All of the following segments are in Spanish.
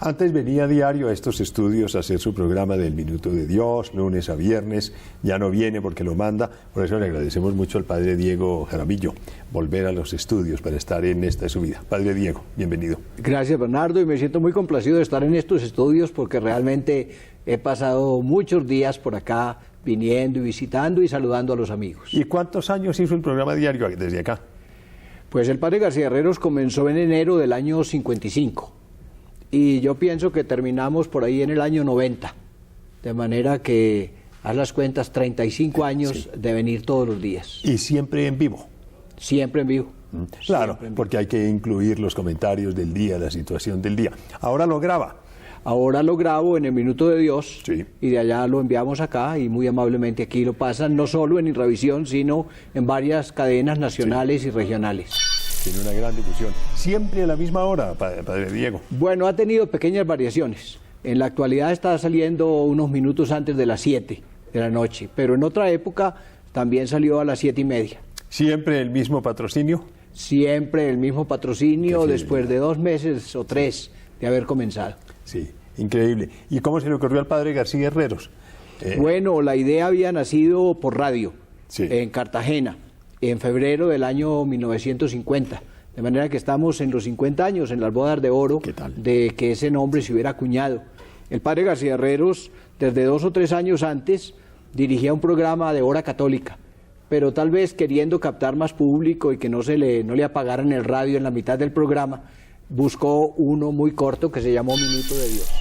Antes venía diario a estos estudios a hacer su programa del Minuto de Dios, lunes a viernes. Ya no viene porque lo manda. Por eso le agradecemos mucho al padre Diego Jaramillo volver a los estudios para estar en esta subida. Padre Diego, bienvenido. Gracias, Bernardo, y me siento muy complacido de estar en estos estudios porque realmente he pasado muchos días por acá viniendo y visitando y saludando a los amigos. ¿Y cuántos años hizo el programa diario desde acá? Pues el padre García Herreros comenzó en enero del año 55 y yo pienso que terminamos por ahí en el año 90, de manera que, haz las cuentas, 35 años de venir todos los días. ¿Y siempre en vivo? Siempre en vivo. Claro, porque hay que incluir los comentarios del día, la situación del día. Ahora lo graba. Ahora lo grabo en el Minuto de Dios, sí, y de allá lo enviamos acá y muy amablemente aquí lo pasan, no solo en Irravisión, sino en varias cadenas nacionales y regionales. Tiene una gran difusión. ¿Siempre a la misma hora, padre Diego? Bueno, ha tenido pequeñas variaciones. En la actualidad está saliendo unos minutos antes de las 7 de la noche, pero en otra época también salió a las 7:30. ¿Siempre el mismo patrocinio? Siempre el mismo patrocinio después de 2 meses o 3 de haber comenzado. Sí, increíble. ¿Y cómo se le ocurrió al padre García Herreros? Bueno, la idea había nacido por radio, sí, en Cartagena, en febrero del año 1950. De manera que estamos en los 50 años, en las bodas de oro, de que ese nombre se hubiera acuñado. El padre García Herreros, desde 2 o 3 años antes, dirigía un programa de hora católica, pero tal vez queriendo captar más público y que no le apagaran el radio en la mitad del programa, buscó uno muy corto que se llamó Minuto de Dios.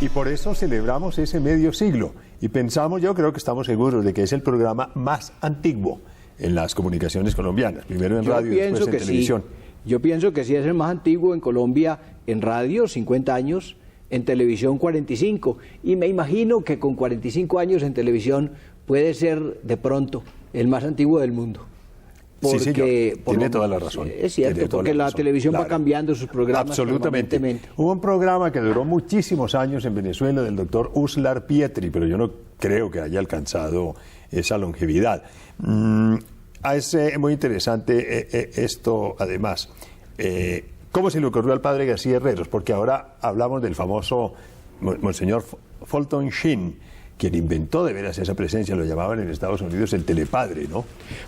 Y por eso celebramos ese medio siglo. Y pensamos, yo creo que estamos seguros de que es el programa más antiguo en las comunicaciones colombianas. Primero en radio y después en televisión. Sí. Yo pienso que sí es el más antiguo en Colombia en radio, 50 años, en televisión 45. Y me imagino que con 45 años en televisión puede ser de pronto el más antiguo del mundo. Porque, sí, señor. Tiene toda la razón. Es cierto, porque la televisión va cambiando sus programas. Absolutamente. Hubo un programa que duró muchísimos años en Venezuela del doctor Uslar Pietri, pero yo no creo que haya alcanzado esa longevidad. Es muy interesante esto, además. ¿Cómo se le ocurrió al padre García Herreros? Porque ahora hablamos del famoso Monseñor Fulton Sheen, quien inventó de veras esa presencia, lo llamaban en Estados Unidos el telepadre, ¿no?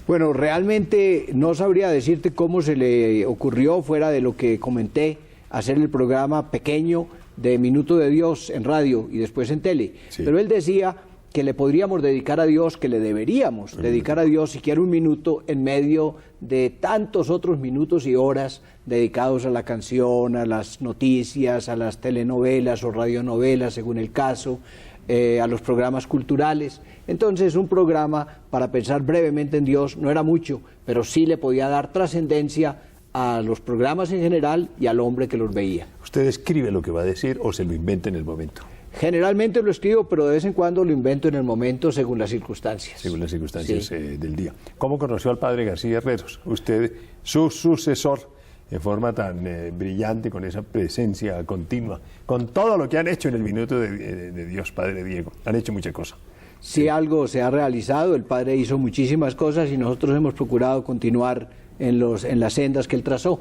Bueno, realmente no sabría decirte cómo se le ocurrió, fuera de lo que comenté, hacer el programa pequeño de Minuto de Dios en radio y después en tele. Sí. Pero él decía que le podríamos dedicar a Dios, que le deberíamos dedicar a Dios siquiera un minuto en medio de tantos otros minutos y horas dedicados a la canción, a las noticias, a las telenovelas o radionovelas, según el caso, a los programas culturales. Entonces, un programa para pensar brevemente en Dios no era mucho, pero sí le podía dar trascendencia a los programas en general y al hombre que los veía. ¿Usted escribe lo que va a decir o se lo inventa en el momento? Generalmente lo escribo, pero de vez en cuando lo invento en el momento según las circunstancias. Según las circunstancias, sí, del día. ¿Cómo conoció al padre García Herreros? Usted, su sucesor, en forma tan brillante, con esa presencia continua, con todo lo que han hecho en el Minuto de Dios, padre Diego. Han hecho muchas cosas. Sí, algo se ha realizado, el padre hizo muchísimas cosas y nosotros hemos procurado continuar en las sendas que él trazó.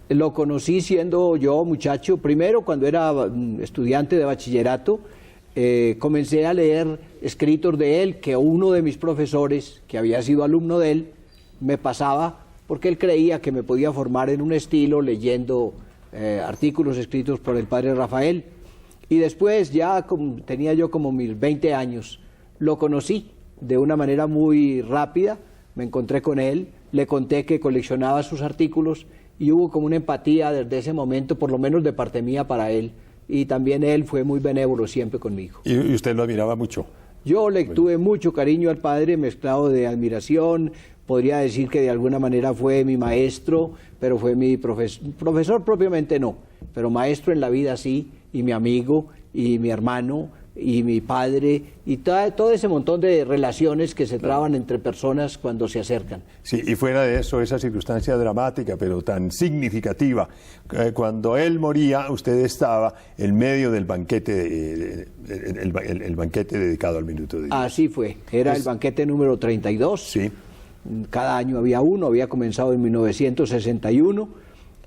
Lo conocí siendo yo muchacho, primero cuando era estudiante de bachillerato, comencé a leer escritos de él que uno de mis profesores, que había sido alumno de él, me pasaba porque él creía que me podía formar en un estilo leyendo artículos escritos por el padre Rafael. Y después, ya tenía yo como mis 20 años, lo conocí de una manera muy rápida, me encontré con él, le conté que coleccionaba sus artículos y hubo como una empatía desde ese momento, por lo menos de parte mía para él. Y también él fue muy benévolo siempre conmigo. ¿Y usted lo admiraba mucho? Yo le tuve mucho cariño al padre, mezclado de admiración. Podría decir que de alguna manera fue mi maestro, pero fue mi profesor propiamente no, pero maestro en la vida sí, y mi amigo, y mi hermano, y mi padre, y todo ese montón de relaciones que se traban entre personas cuando se acercan. Sí, y fuera de eso, esa circunstancia dramática, pero tan significativa, cuando él moría, usted estaba en medio del banquete, el banquete dedicado al Minuto de Dios. Así fue, era el banquete número 32. Sí. Cada año había uno, había comenzado en 1961,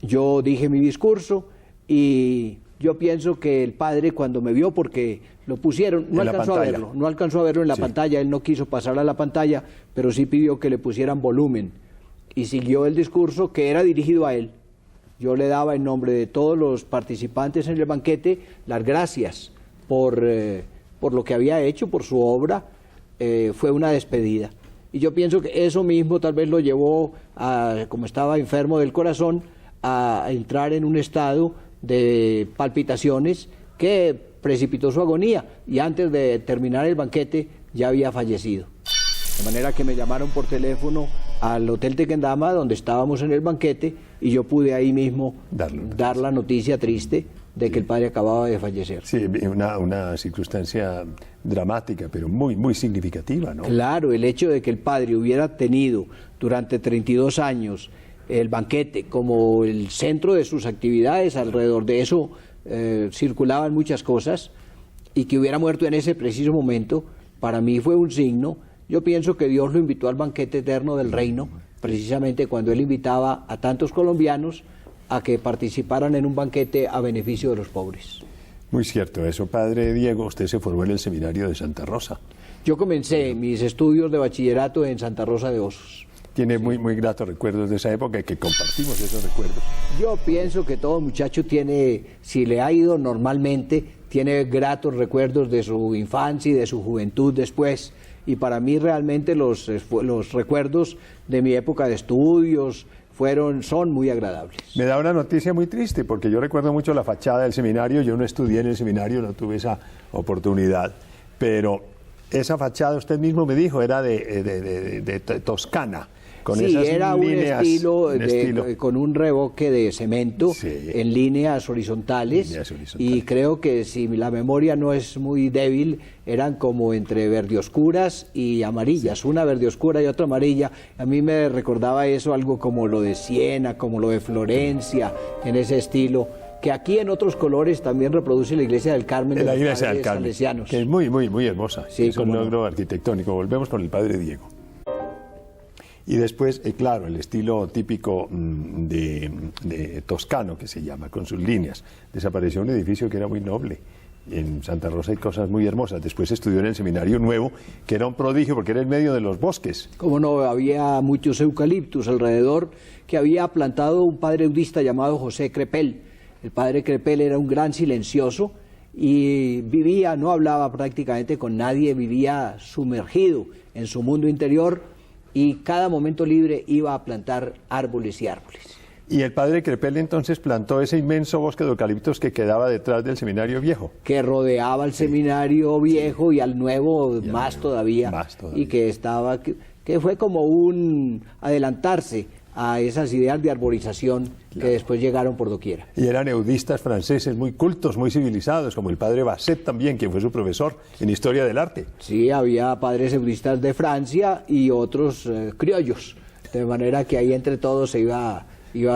yo dije mi discurso y Yo pienso que el padre cuando me vio, porque lo pusieron, no alcanzó a verlo en la pantalla, él no quiso pasar a la pantalla, pero sí pidió que le pusieran volumen y siguió el discurso que era dirigido a él. Yo le daba en nombre de todos los participantes en el banquete las gracias por lo que había hecho, por su obra. Fue una despedida. Y yo pienso que eso mismo tal vez lo llevó, como estaba enfermo del corazón, a entrar en un estado de palpitaciones que precipitó su agonía, y antes de terminar el banquete ya había fallecido. De manera que me llamaron por teléfono al Hotel Tequendama, donde estábamos en el banquete, y yo pude ahí mismo dar la noticia triste de que el padre acababa de fallecer. Sí, una circunstancia dramática, pero muy, muy significativa, ¿no? Claro, el hecho de que el padre hubiera tenido durante 32 años el banquete como el centro de sus actividades, alrededor de eso circulaban muchas cosas, y que hubiera muerto en ese preciso momento, para mí fue un signo. Yo pienso que Dios lo invitó al banquete eterno del reino, precisamente cuando él invitaba a tantos colombianos a que participaran en un banquete a beneficio de los pobres. Muy cierto eso. Padre Diego, usted se formó en el seminario de Santa Rosa. Yo comencé mis estudios de bachillerato en Santa Rosa de Osos. Tiene muy, muy gratos recuerdos de esa época, y que compartimos esos recuerdos. Yo pienso que todo muchacho tiene, si le ha ido normalmente, tiene gratos recuerdos de su infancia y de su juventud después. Y para mí realmente los recuerdos de mi época de estudios son muy agradables. Me da una noticia muy triste, porque yo recuerdo mucho la fachada del seminario. Yo no estudié en el seminario, no tuve esa oportunidad, pero esa fachada, usted mismo me dijo, era de Toscana. Con sí, esas era líneas, un estilo con un revoque de cemento, sí, en líneas horizontales, y creo que, si la memoria no es muy débil, eran como entre verde oscuras y amarillas, sí, una verde oscura y otra amarilla. A mí me recordaba eso algo como lo de Siena, como lo de Florencia, en ese estilo, que aquí en otros colores también reproduce la Iglesia del Carmen de la los Iglesia del Carmen, salesianos, que es muy, muy, muy hermosa. Sí, es un logro arquitectónico. Volvemos con el padre Diego. Y después, claro, el estilo típico de toscano, que se llama, con sus líneas. Desapareció un edificio que era muy noble. En Santa Rosa hay cosas muy hermosas. Después estudió en el Seminario Nuevo, que era un prodigio porque era en medio de los bosques. Como no, había muchos eucaliptus alrededor, que había plantado un padre eudista llamado José Crepel. El padre Crepel era un gran silencioso y vivía, no hablaba prácticamente con nadie, vivía sumergido en su mundo interior, y cada momento libre iba a plantar árboles y árboles. Y el padre Crepel entonces plantó ese inmenso bosque de eucaliptos que quedaba detrás del seminario viejo. Que rodeaba al seminario viejo, y al nuevo más todavía. Y que fue como un adelantarse a esas ideas de arborización, claro, que después llegaron por doquiera. Y eran eudistas franceses muy cultos, muy civilizados, como el padre Basset también, quien fue su profesor en Historia del Arte. Sí, había padres eudistas de Francia y otros criollos, de manera que ahí entre todos se iba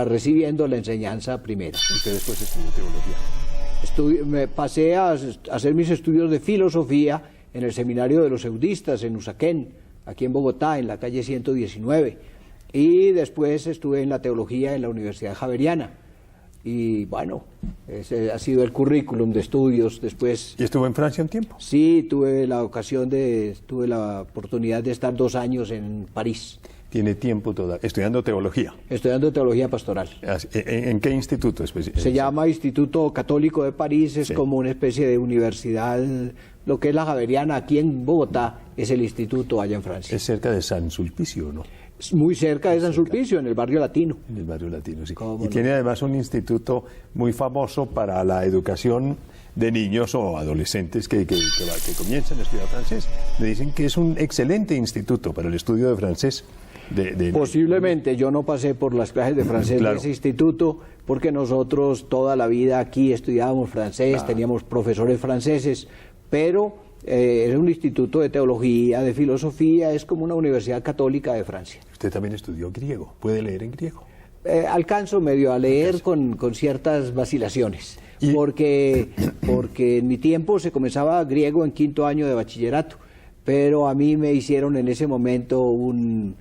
recibiendo la enseñanza primera. Usted después estudió teología. Me pasé a hacer mis estudios de filosofía en el seminario de los eudistas en Usaquén, aquí en Bogotá, en la calle 119. Y después estuve en la teología en la Universidad Javeriana. Y bueno, ese ha sido el currículum de estudios después. ¿Y estuvo en Francia un tiempo? Sí, tuve la oportunidad de estar 2 años en París. ¿Tiene tiempo todavía estudiando teología? Estudiando teología pastoral. ¿En qué instituto? Se llama Instituto Católico de París, es como una especie de universidad. Lo que es la Javeriana aquí en Bogotá es el instituto allá en Francia. Es cerca de San Sulpicio, ¿no? Muy cerca de San Sulpicio, en el barrio latino. En el barrio latino, sí. Y tiene además un instituto muy famoso para la educación de niños o adolescentes que comienzan a estudiar francés. Me dicen que es un excelente instituto para el estudio de francés. Posiblemente, yo no pasé por las clases de francés, claro, de ese instituto, porque nosotros toda la vida aquí estudiábamos francés, claro, teníamos profesores franceses, pero es un instituto de teología, de filosofía, es como una universidad católica de Francia. Usted también estudió griego, ¿puede leer en griego? Alcanzo medio a leer con ciertas vacilaciones, porque en mi tiempo se comenzaba griego en 5º año de bachillerato, pero a mí me hicieron en ese momento un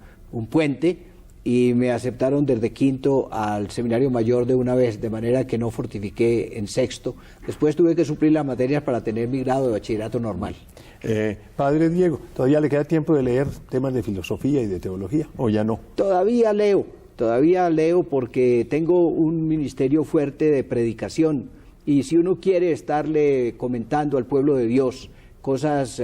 puente y me aceptaron desde quinto al seminario mayor de una vez, de manera que no fortifiqué en sexto. Después tuve que suplir las materias para tener mi grado de bachillerato normal. Padre Diego, ¿todavía le queda tiempo de leer temas de filosofía y de teología o ya no? Todavía leo porque tengo un ministerio fuerte de predicación, y si uno quiere estarle comentando al pueblo de Dios cosas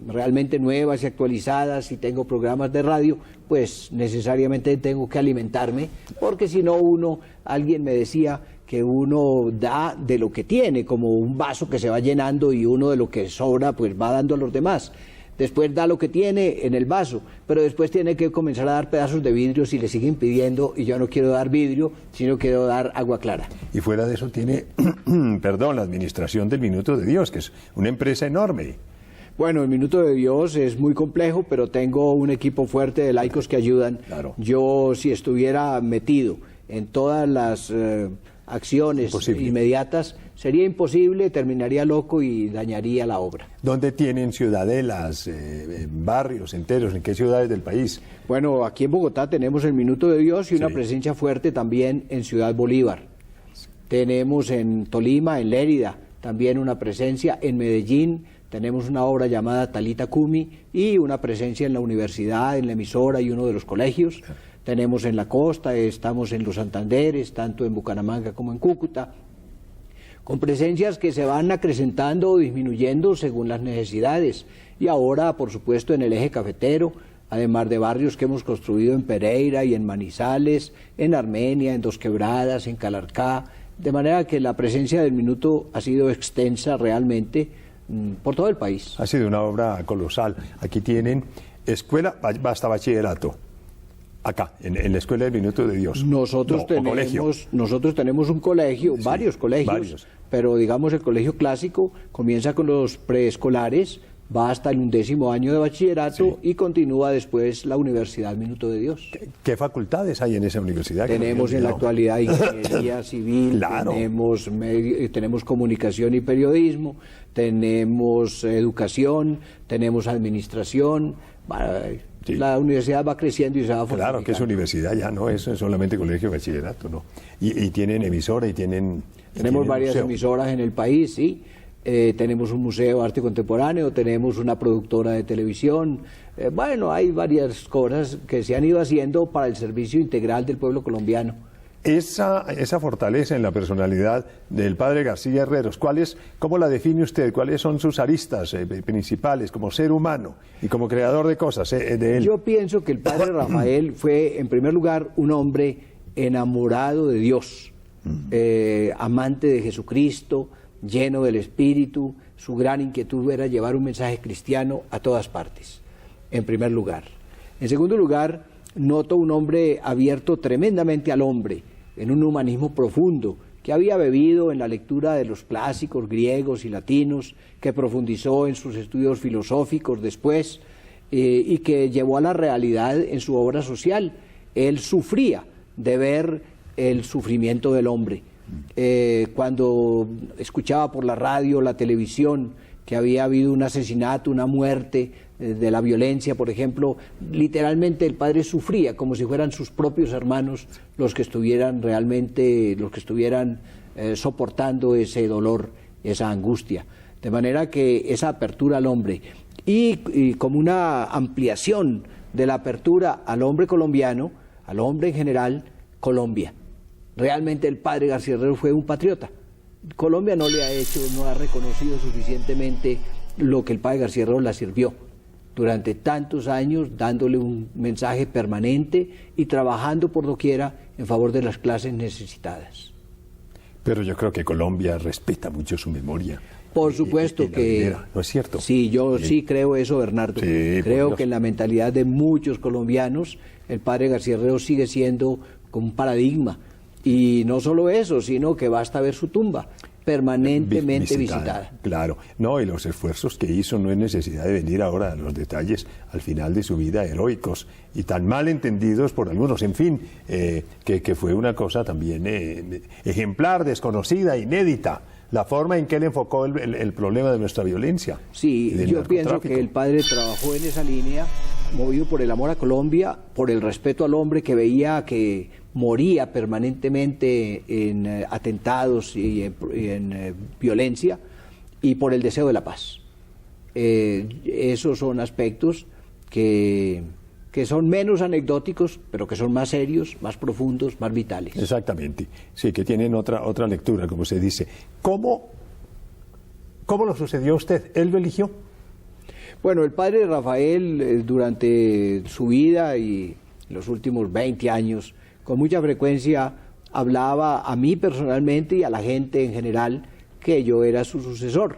realmente nuevas y actualizadas, y tengo programas de radio, pues necesariamente tengo que alimentarme, porque si no alguien me decía que uno da de lo que tiene, como un vaso que se va llenando, y uno de lo que sobra pues va dando a los demás. Después da lo que tiene en el vaso, pero después tiene que comenzar a dar pedazos de vidrio si le siguen pidiendo, y yo no quiero dar vidrio, sino quiero dar agua clara. Y fuera de eso tiene, perdón, la administración del Minuto de Dios, que es una empresa enorme. Bueno, el Minuto de Dios es muy complejo, pero tengo un equipo fuerte de laicos que ayudan. Claro. Yo, si estuviera metido en todas las acciones inmediatas, sería imposible, terminaría loco y dañaría la obra. ¿Dónde tienen ciudadelas, barrios enteros? ¿En qué ciudades del país? Bueno, aquí en Bogotá tenemos el Minuto de Dios y una presencia fuerte también en Ciudad Bolívar. Tenemos en Tolima, en Lérida, también una presencia. En Medellín tenemos una obra llamada Talita Kumi y una presencia en la universidad, en la emisora y uno de los colegios. Tenemos en la costa, estamos en los Santanderes, tanto en Bucaramanga como en Cúcuta, con presencias que se van acrecentando o disminuyendo según las necesidades. Y ahora, por supuesto, en el eje cafetero, además de barrios que hemos construido en Pereira y en Manizales, en Armenia, en Dos Quebradas, en Calarcá, de manera que la presencia del Minuto ha sido extensa realmente por todo el país. Ha sido una obra colosal. Aquí tienen escuela hasta bachillerato. Acá, en la Escuela del Minuto de Dios. Nosotros tenemos un colegio, varios colegios, pero digamos el colegio clásico comienza con los preescolares, va hasta el 11º año de bachillerato y continúa después la Universidad Minuto de Dios. ¿Qué facultades hay en esa universidad? Tenemos en la actualidad ingeniería civil, claro. Tenemos comunicación y periodismo, tenemos educación, tenemos administración. Sí. La universidad va creciendo y se va fortificando. Claro que es universidad ya, no es solamente colegio de bachillerato, ¿no? Y tienen emisora y tienen... Tenemos varias emisoras en el país, sí. Tenemos un museo de arte contemporáneo, tenemos una productora de televisión. Bueno, hay varias cosas que se han ido haciendo para el servicio integral del pueblo colombiano. Esa fortaleza en la personalidad del padre García Herreros, ¿cómo la define usted? ¿Cuáles son sus aristas principales como ser humano y como creador de cosas de él? Yo pienso que el padre Rafael fue, en primer lugar, un hombre enamorado de Dios, amante de Jesucristo, lleno del Espíritu. Su gran inquietud era llevar un mensaje cristiano a todas partes, en primer lugar. En segundo lugar, noto un hombre abierto tremendamente al hombre, en un humanismo profundo, que había bebido en la lectura de los clásicos griegos y latinos, que profundizó en sus estudios filosóficos después, y que llevó a la realidad en su obra social. Él sufría de ver el sufrimiento del hombre. Cuando escuchaba por la radio, la televisión, que había habido un asesinato, una muerte, de la violencia, por ejemplo, literalmente el padre sufría como si fueran sus propios hermanos los que estuvieran soportando ese dolor, esa angustia. De manera que esa apertura al hombre y como una ampliación de la apertura al hombre colombiano, al hombre en general, Colombia. Realmente el padre García Herreros fue un patriota. Colombia no ha reconocido suficientemente lo que el padre García Herreros la sirvió durante tantos años, dándole un mensaje permanente y trabajando por doquiera en favor de las clases necesitadas. Pero yo creo que Colombia respeta mucho su memoria. Por supuesto que... ¿No es cierto? Sí, yo sí creo eso, Bernardo. Sí, creo que en la mentalidad de muchos colombianos el padre García Herreros sigue siendo como un paradigma. Y no solo eso, sino que basta ver su tumba. permanentemente visitada. Claro, no, y los esfuerzos que hizo, no es necesidad de venir ahora a los detalles al final de su vida, heroicos y tan mal entendidos por algunos, en fin, que fue una cosa también ejemplar, desconocida, inédita, la forma en que él enfocó el problema de nuestra violencia. Sí, yo pienso que el padre trabajó en esa línea, movido por el amor a Colombia, por el respeto al hombre que veía que moría permanentemente en atentados y en violencia, y por el deseo de la paz. Esos son aspectos que son menos anecdóticos, pero que son más serios, más profundos, más vitales. Exactamente, sí, que tienen otra lectura, como se dice. ¿Cómo lo sucedió a usted? ¿Él lo eligió? Bueno, el padre Rafael, durante su vida y los últimos 20 años, con mucha frecuencia hablaba a mí personalmente y a la gente en general que yo era su sucesor.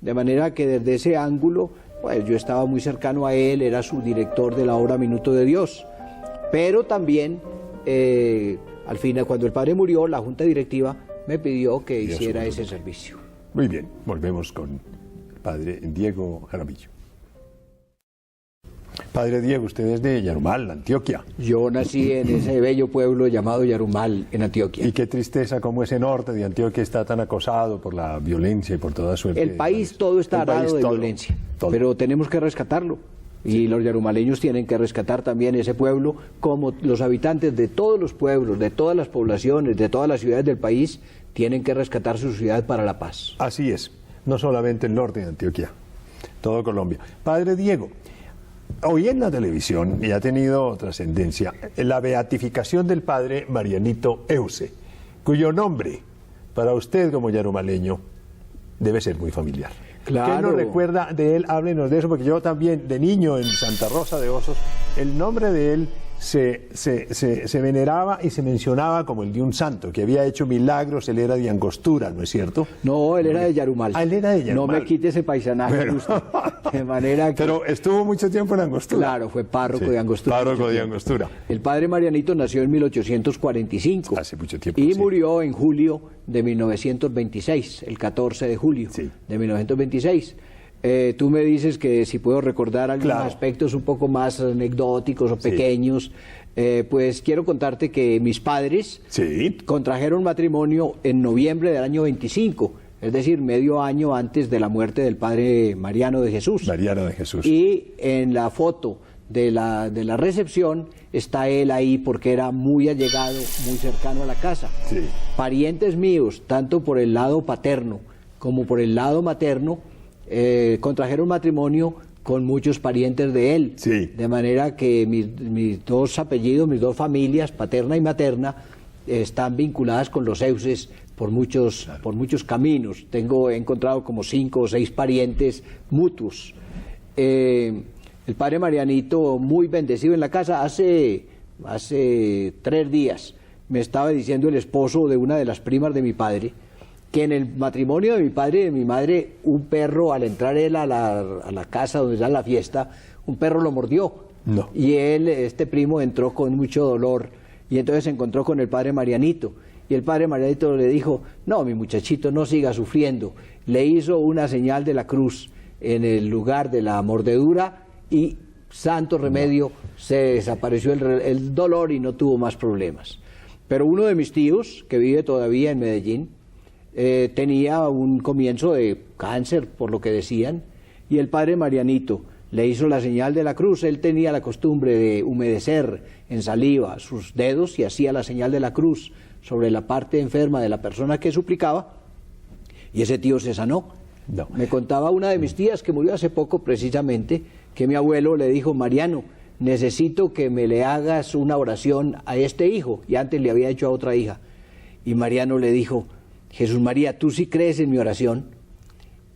De manera que desde ese ángulo, pues yo estaba muy cercano a él, era su director de la obra Minuto de Dios. Pero también, al final, cuando el padre murió, la junta directiva me pidió que hiciera ese servicio. Muy bien, volvemos con el padre Diego Jaramillo. Padre Diego, usted es de Yarumal, Antioquia. Yo nací en ese bello pueblo llamado Yarumal, en Antioquia. Y qué tristeza cómo ese norte de Antioquia está tan acosado por la violencia y por toda suerte. El país todo está arado de violencia, pero tenemos que rescatarlo. Y los yarumaleños tienen que rescatar también ese pueblo, como los habitantes de todos los pueblos, de todas las poblaciones, de todas las ciudades del país, tienen que rescatar su ciudad para la paz. Así es, no solamente el norte de Antioquia, todo Colombia. Padre Diego, hoy en la televisión, y ha tenido trascendencia, la beatificación del padre Marianito Euse, cuyo nombre, para usted como yarumaleño, debe ser muy familiar. Claro. ¿Qué nos recuerda de él? Háblenos de eso, porque yo también, de niño en Santa Rosa de Osos, el nombre de él se veneraba y se mencionaba como el de un santo, que había hecho milagros. Él era de Angostura, ¿no es cierto? No, él era de Yarumal. Ah, él era de Yarumal. No me quite ese paisanaje, pero, de manera que... Pero estuvo mucho tiempo en Angostura. Claro, fue párroco de Angostura. Párroco de Angostura. El padre Marianito nació en 1845. Hace mucho tiempo. Y murió en julio de 1926, el 14 de julio de 1926. Tú me dices que si puedo recordar algunos aspectos un poco más anecdóticos o pequeños, pues quiero contarte que mis padres contrajeron matrimonio en noviembre del año 25, es decir, medio año antes de la muerte del padre Mariano de Jesús. Mariano de Jesús. Y en la foto de la recepción está él ahí porque era muy allegado, muy cercano a la casa. Sí. Parientes míos, tanto por el lado paterno como por el lado materno, contrajeron matrimonio con muchos parientes de él, de manera que mis dos apellidos, mis dos familias, paterna y materna, están vinculadas con los Euses por muchos caminos. He encontrado como 5 o 6 parientes mutuos. El padre Marianito, muy bendecido en la casa, hace 3 días me estaba diciendo el esposo de una de las primas de mi padre, que en el matrimonio de mi padre y de mi madre, un perro, al entrar él a la casa donde está la fiesta, un perro lo mordió. No. Y este primo, entró con mucho dolor y entonces se encontró con el padre Marianito. Y el padre Marianito le dijo: no, mi muchachito, no siga sufriendo. Le hizo una señal de la cruz en el lugar de la mordedura y, santo remedio, se desapareció el dolor y no tuvo más problemas. Pero uno de mis tíos, que vive todavía en Medellín, tenía un comienzo de cáncer, por lo que decían, y el padre Marianito le hizo la señal de la cruz. Él tenía la costumbre de humedecer en saliva sus dedos y hacía la señal de la cruz sobre la parte enferma de la persona que suplicaba, y ese tío se sanó. No. Me contaba una de mis tías, que murió hace poco precisamente, que mi abuelo le dijo: Mariano, necesito que me le hagas una oración a este hijo, y antes le había hecho a otra hija. Y Mariano le dijo: Jesús María, ¿tú sí crees en mi oración?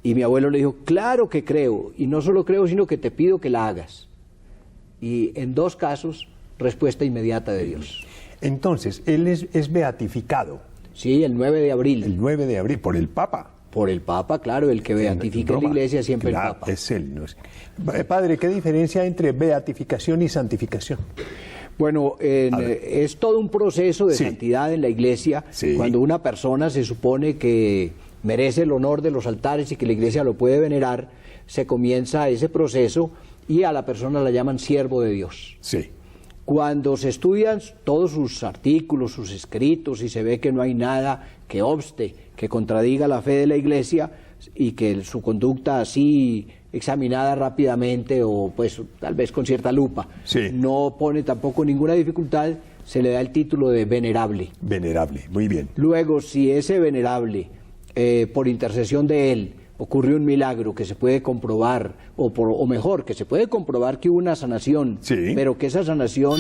Y mi abuelo le dijo: claro que creo, y no solo creo, sino que te pido que la hagas. Y en 2 casos, respuesta inmediata de Dios. Entonces, él es beatificado. Sí, el 9 de abril. El 9 de abril, por el Papa. Por el Papa, claro, el que beatifica en la Iglesia siempre, claro, el Papa. Es él, ¿no es? Padre, ¿qué diferencia hay entre beatificación y santificación? Bueno, es todo un proceso de santidad en la Iglesia, cuando una persona se supone que merece el honor de los altares y que la iglesia lo puede venerar, se comienza ese proceso y a la persona la llaman siervo de Dios. Sí. Cuando se estudian todos sus artículos, sus escritos, y se ve que no hay nada que obste, que contradiga la fe de la iglesia, y que su conducta así examinada rápidamente o pues tal vez con cierta lupa, sí, no pone tampoco ninguna dificultad, se le da el título de venerable. Venerable, muy bien. Luego, si ese venerable, por intercesión de él, ocurre un milagro que se puede comprobar, o mejor, que se puede comprobar que hubo una sanación, sí, pero que esa sanación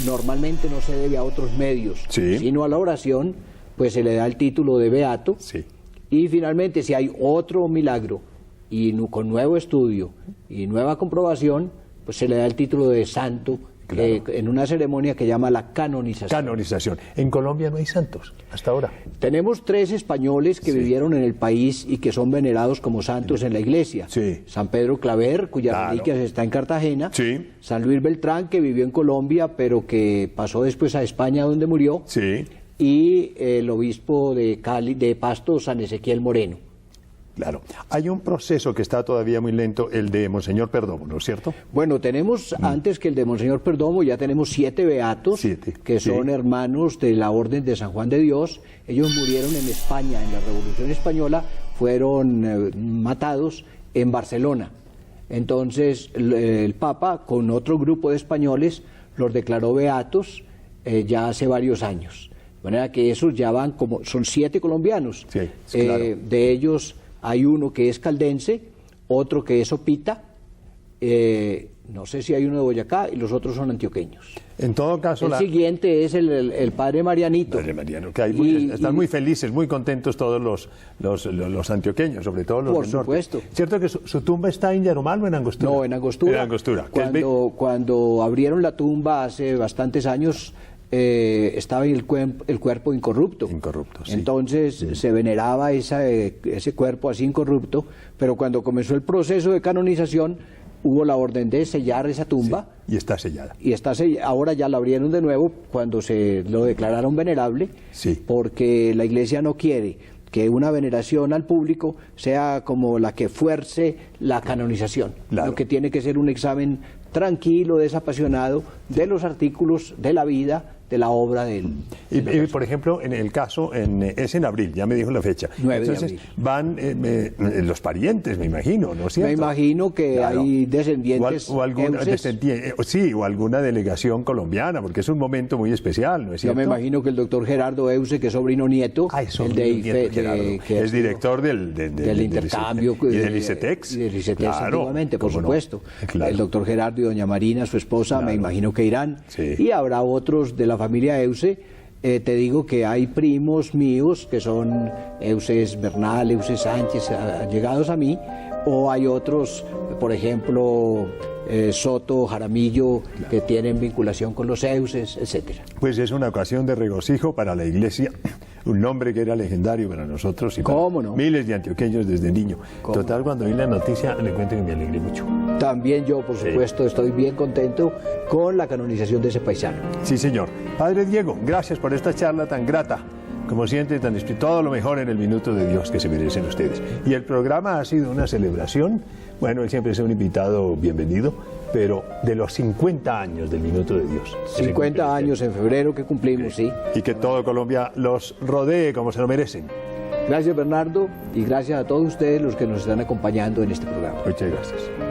normalmente no se debe a otros medios, sí, sino a la oración, pues se le da el título de beato. Sí. Y finalmente, si hay otro milagro y con nuevo estudio y nueva comprobación, pues se le da el título de santo, claro, en una ceremonia que llama la canonización. Canonización. En Colombia no hay santos hasta ahora. Tenemos 3 españoles que, sí, vivieron en el país y que son venerados como santos en la iglesia. Sí. San Pedro Claver, cuyas, claro, reliquias está en Cartagena. Sí. San Luis Beltrán, que vivió en Colombia, pero que pasó después a España, donde murió. Sí. Y el obispo de Cali, de Pasto, San Ezequiel Moreno. Claro. Hay un proceso que está todavía muy lento, el de Monseñor Perdomo, ¿no es cierto? Bueno, tenemos, antes que el de Monseñor Perdomo, ya tenemos 7 beatos, que son, sí, hermanos de la Orden de San Juan de Dios. Ellos murieron en España, en la Revolución Española, fueron matados en Barcelona. Entonces, el Papa, con otro grupo de españoles, los declaró beatos ya hace varios años. De manera que esos ya van como, son 7 colombianos. Sí, claro. De ellos hay uno que es caldense, otro que es opita, no sé si hay uno de Boyacá, y los otros son antioqueños. En todo caso, el siguiente es el padre Marianito. Padre Mariano, que están muy felices, muy contentos todos los antioqueños, sobre todo los por del norte. Supuesto. ¿Cierto que su tumba está en Yarumal o en Angostura? No, en Angostura. En Angostura. Cuando abrieron la tumba hace bastantes años, estaba el cuerpo incorrupto. Incorrupto, sí. Entonces se veneraba ese cuerpo así incorrupto, pero cuando comenzó el proceso de canonización, hubo la orden de sellar esa tumba. Sí, y está sellada. Y está sellada. Ahora ya la abrieron de nuevo cuando se lo declararon venerable, sí, porque la Iglesia no quiere que una veneración al público sea como la que fuerce la canonización. Claro. Lo que tiene que ser un examen tranquilo, desapasionado, de los artículos, de la vida, de la obra de él. Y por ejemplo, en el caso, es en abril, ya me dijo la fecha. 9 Entonces, de abril. Van los parientes, me imagino, ¿no es cierto? Me imagino que, claro, hay descendientes. O alguna delegación colombiana, porque es un momento muy especial, ¿no es cierto? Yo me imagino que el doctor Gerardo Euse, que es sobrino nieto, el de IFE, que es director del intercambio y del ICETEX. Y del ICETEX, claro, antiguamente, por supuesto. No? Claro. El doctor Gerardo y doña Marina, su esposa, claro, me imagino que irán. Sí. Y habrá otros de la familia Euse. Te digo que hay primos míos que son Euses Bernal, Euses Sánchez, allegados a mí, o hay otros, por ejemplo, Soto, Jaramillo, claro, que tienen vinculación con los Euses, etcétera. Pues es una ocasión de regocijo para la Iglesia, un nombre que era legendario para nosotros y para miles de antioqueños desde niño. Total, cuando vi la noticia, le cuento que me alegré mucho. También yo, por supuesto, estoy bien contento con la canonización de ese paisano. Sí, señor. Padre Diego, gracias por esta charla tan grata. Como siempre, todo lo mejor en el Minuto de Dios que se merecen ustedes. Y el programa ha sido una celebración. Bueno, él siempre es un invitado bienvenido, pero de los 50 años del Minuto de Dios. 50 años en febrero que cumplimos, sí. Y que todo Colombia los rodee como se lo merecen. Gracias, Bernardo, y gracias a todos ustedes los que nos están acompañando en este programa. Muchas gracias.